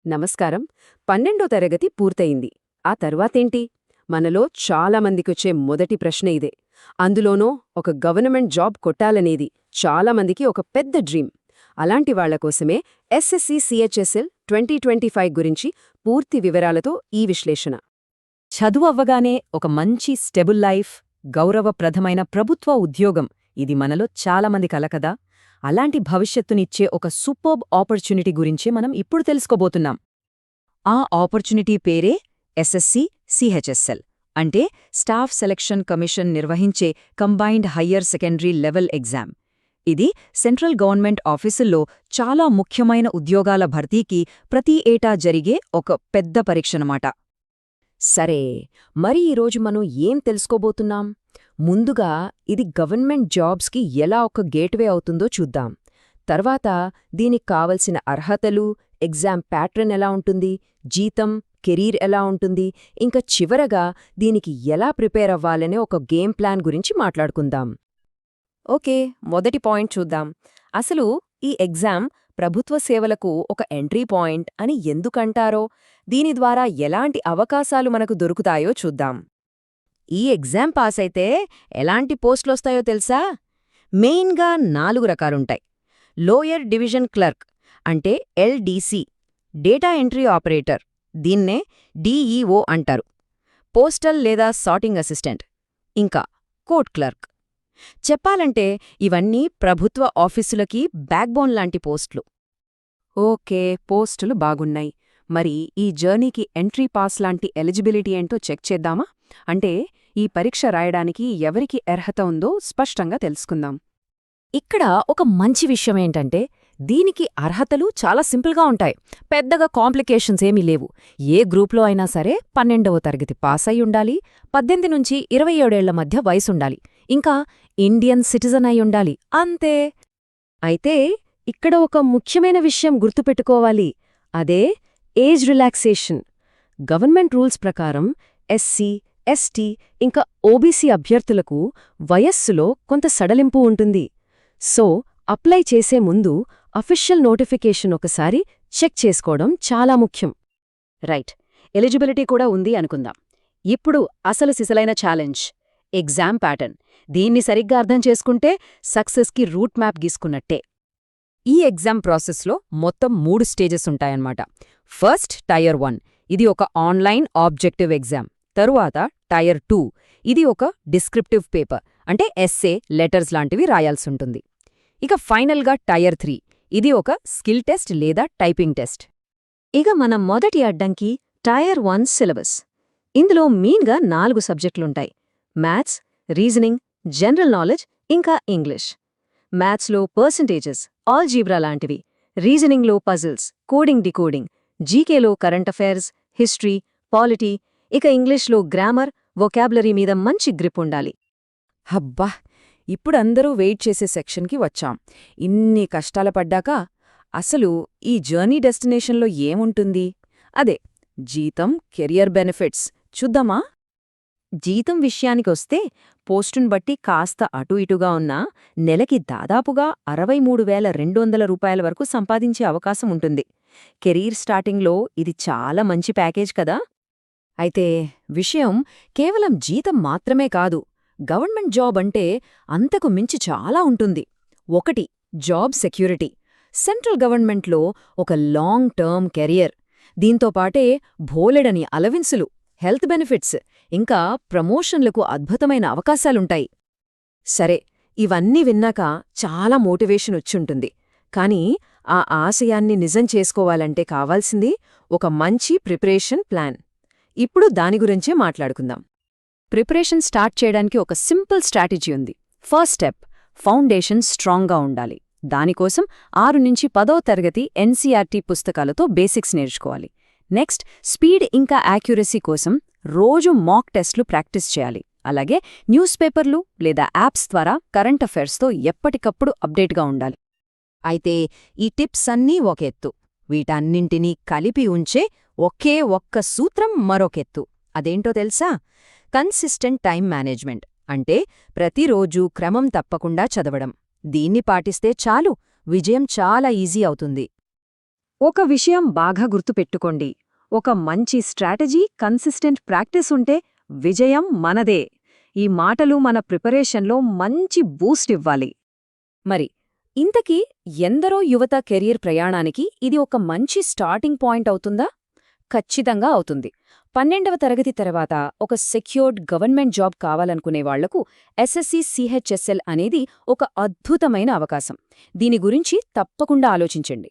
నమస్కారం. 12వ తరగతి పూర్తయింది. ఆ తర్వాతేంటి? మనలో చాలామందికొచ్చే మొదటి ప్రశ్న ఇదే. అందులోనూ ఒక గవర్నమెంట్ జాబ్ కొట్టాలనేది చాలామందికి ఒక పెద్ద డ్రీమ్. అలాంటి వాళ్ల కోసమే ఎస్ఎస్సి సిహెచ్ఎస్ఎల్ 2025 గురించి పూర్తి వివరాలతో ఈ విశ్లేషణ. చదువు అవ్వగానే ఒక మంచి స్టెబుల్ లైఫ్, గౌరవప్రదమైన ప్రభుత్వ ఉద్యోగం ఇది మనలో చాలామంది కల కదా. అలాంటి భవిష్యత్తునిచ్చే ఒక సూపర్బ్ ఆపర్చునిటీ గురించే మనం ఇప్పుడు తెలుసుకోబోతున్నాం. ఆ ఆపర్చునిటీ పేరే ఎస్ఎస్సి సిహెచ్ఎస్ఎల్, అంటే స్టాఫ్ సెలక్షన్ కమిషన్ నిర్వహించే combined higher secondary level exam. ఇది సెంట్రల్ గవర్నమెంట్ ఆఫీసుల్లో చాలా ముఖ్యమైన ఉద్యోగాల భర్తీకి ప్రతి ఏటా జరిగే ఒక పెద్ద పరీక్షనమాట. సరే, మరి ఈరోజు మనం ఏం తెలుసుకోబోతున్నాం? ముందుగా ఇది గవర్నమెంట్ జాబ్స్కి ఎలా ఒక గేట్వే అవుతుందో చూద్దాం. తర్వాత దీనికి కావలసిన అర్హతలు, ఎగ్జామ్ ప్యాటర్న్ ఎలా ఉంటుంది, జీతం, కెరీర్ ఎలా ఉంటుంది, ఇంకా చివరగా దీనికి ఎలా ప్రిపేర్ అవ్వాలనే ఒక గేమ్ ప్లాన్ గురించి మాట్లాడుకుందాం. ఓకే, మొదటి పాయింట్ చూద్దాం. అసలు ఈ ఎగ్జామ్ ప్రభుత్వ సేవలకు ఒక ఎంట్రీ పాయింట్ అని ఎందుకంటారో, దీని ద్వారా ఎలాంటి అవకాశాలు మనకు దొరుకుతాయో చూద్దాం. ఈ ఎగ్జామ్ పాస్ అయితే ఎలాంటి పోస్టులొస్తాయో తెలుసా? మెయిన్గా 4 రకాలుంటాయి. లోయర్ డివిజన్ క్లర్క్ అంటే ఎల్డీసీ, డేటా ఎంట్రీ ఆపరేటర్, దీన్నే డీఈఓ అంటారు, పోస్టల్ లేదా సార్టింగ్ అసిస్టెంట్, ఇంకా కోర్ట్ క్లర్క్. చెప్పాలంటే ఇవన్నీ ప్రభుత్వ ఆఫీసులకి బ్యాక్బోన్ లాంటి పోస్టులు. ఓకే, పోస్టులు బాగున్నాయి. మరి ఈ జర్నీకి ఎంట్రీ పాస్ లాంటి ఎలిజిబిలిటీ ఏంటో చెక్ చేద్దామా? అంటే ఈ పరీక్ష రాయడానికి ఎవరికి అర్హత ఉందో స్పష్టంగా తెలుసుకుందాం. ఇక్కడ ఒక మంచి విషయమేంటంటే దీనికి అర్హతలు చాలా సింపుల్గా ఉంటాయి. పెద్దగా కాంప్లికేషన్స్ ఏమీ లేవు. ఏ గ్రూప్లో అయినా సరే 12వ తరగతి పాస్ అయి ఉండాలి, 18 నుంచి 27 ఏళ్ల మధ్య వయసుండాలి, ఇంకా ఇండియన్ సిటిజన్ అయి ఉండాలి, అంతే. అయితే ఇక్కడ ఒక ముఖ్యమైన విషయం గుర్తుపెట్టుకోవాలి. అదే ఏజ్ రిలాక్సేషన్. గవర్నమెంట్ రూల్స్ ప్రకారం ఎస్సీ, ఎస్టీ ఇంకా ఓబీసీ అభ్యర్థులకు వయస్సులో కొంత సడలింపు ఉంటుంది. సో అప్లై చేసే ముందు అఫీషియల్ నోటిఫికేషన్ ఒకసారి చెక్ చేసుకోవడం చాలా ముఖ్యం. రైట్, ఎలిజిబిలిటీ కూడా ఉంది అనుకుందాం. ఇప్పుడు అసలు సిసలైన ఛాలెంజ్ ఎగ్జామ్ ప్యాటర్న్. దీన్ని సరిగ్గా అర్థం చేసుకుంటే సక్సెస్కి రూట్ మ్యాప్ గీసుకున్నట్టే. ఈ ఎగ్జామ్ ప్రాసెస్లో మొత్తం 3 స్టేజెస్ ఉంటాయన్నమాట. ఫస్ట్ టైర్ 1, ఇది ఒక ఆన్లైన్ ఆబ్జెక్టివ్ ఎగ్జామ్. తరువాత టైర్ 2, ఇది ఒక డిస్క్రిప్టివ్ పేపర్, అంటే ఎస్సే, లెటర్స్ లాంటివి రాయాల్సుంటుంది. ఇక ఫైనల్గా టైర్ 3, ఇది ఒక స్కిల్ టెస్ట్ లేదా టైపింగ్ టెస్ట్. ఇక మన మొదటి అడ్డంకి టైర్ 1 సిలబస్. ఇందులో మెయిన్గా 4 సబ్జెక్టులుంటాయి: మ్యాథ్స్, రీజనింగ్, జనరల్ నాలెడ్జ్, ఇంకా ఇంగ్లీష్. మ్యాథ్స్లో పర్సంటేజెస్, ఆల్జీబ్రా లాంటివి, రీజనింగ్లో పజిల్స్, కోడింగ్, డికోడింగ్, జీకేలో కరెంట్ అఫైర్స్, హిస్టరీ, పాలిటీ, ఇక ఇంగ్లీష్లో గ్రామర్, వొకాబులరీ మీద మంచి గ్రిప్ ఉండాలి. హబ్బా, ఇప్పుడందరూ వెయిట్ చేసే సెక్షన్కి వచ్చాం. ఇన్ని కష్టాల పడ్డాక అసలు ఈ జర్నీ డెస్టినేషన్లో ఏముంటుంది? అదే జీతం, కెరియర్ బెనిఫిట్స్ చూద్దామా? జీతం విషయానికొస్తే పోస్టును బట్టి కాస్త అటూ ఇటుగా ఉన్నా నెలకి దాదాపుగా 63,200 రూపాయల వరకు సంపాదించే అవకాశం ఉంటుంది. కెరీర్ స్టార్టింగ్లో ఇది చాలా మంచి ప్యాకేజ్ కదా. అయితే విషయం కేవలం జీతం మాత్రమే కాదు. గవర్నమెంట్ జాబ్ అంటే అంతకు మించి చాలా ఉంటుంది. 1, జాబ్ సెక్యూరిటీ. సెంట్రల్ గవర్నమెంట్లో ఒక లాంగ్ టర్మ్ కెరియర్, దీంతోపాటే బోలెడని అలవెన్సులు, హెల్త్ బెనిఫిట్స్, ఇంకా ప్రమోషన్లకు అద్భుతమైన అవకాశాలుంటాయి. సరే, ఇవన్నీ విన్నాక చాలా మోటివేషన్ వచ్చుంటుంది. కానీ ఆ ఆశయాన్ని నిజం చేసుకోవాలంటే కావాల్సింది ఒక మంచి ప్రిపరేషన్ ప్లాన్. ఇప్పుడు దాని గురించే మాట్లాడుకుందాం. ప్రిపరేషన్ స్టార్ట్ చేయడానికి ఒక సింపుల్ స్ట్రాటజీ ఉంది. ఫస్ట్ స్టెప్, ఫౌండేషన్ స్ట్రాంగ్గా ఉండాలి. దానికోసం 6 నుంచి 10వ తరగతి ఎన్సీఆర్టీ పుస్తకాలతో బేసిక్స్ నేర్చుకోవాలి. నెక్స్ట్, స్పీడ్ ఇంకా యాక్యురసీ కోసం రోజు మాక్ టెస్ట్లు ప్రాక్టీస్ చేయాలి. అలాగే న్యూస్ పేపర్లు లేదా యాప్స్ ద్వారా కరెంట్ అఫైర్స్తో ఎప్పటికప్పుడు అప్డేట్గా ఉండాలి. అయితే ఈ టిప్స్ అన్నీ ఒక ఎత్తు, వీటన్నింటినీ కలిపి ఉంచే ఒకే ఒక్క సూత్రం మరొకెత్తు. అదేంటో తెలుసా? Consistent time management. అంటే ప్రతిరోజూ క్రమం తప్పకుండా చదవడం. దీన్ని పాటిస్తే చాలు, విజయం చాలా ఈజీ అవుతుంది. ఒక విషయం బాగా గుర్తుపెట్టుకోండి, ఒక మంచి స్ట్రాటజీ, కన్సిస్టెంట్ ప్రాక్టీస్ ఉంటే విజయం మనదే. ఈ మాటలు మన ప్రిపరేషన్లో మంచి బూస్ట్ ఇవ్వాలి. మరి ఇంతకీ ఎందరో యువత కెరీర్ ప్రయాణానికి ఇది ఒక మంచి స్టార్టింగ్ పాయింట్ అవుతుందా? ఖచ్చితంగా అవుతుంది. 12వ తరగతి తర్వాత ఒక సెక్యూర్డ్ గవర్నమెంట్ జాబ్ కావాలనుకునే వాళ్లకు ఎస్ఎస్సి సిహెచ్ఎస్ఎల్ అనేది ఒక అద్భుతమైన అవకాశం. దీని గురించి తప్పకుండా ఆలోచించండి.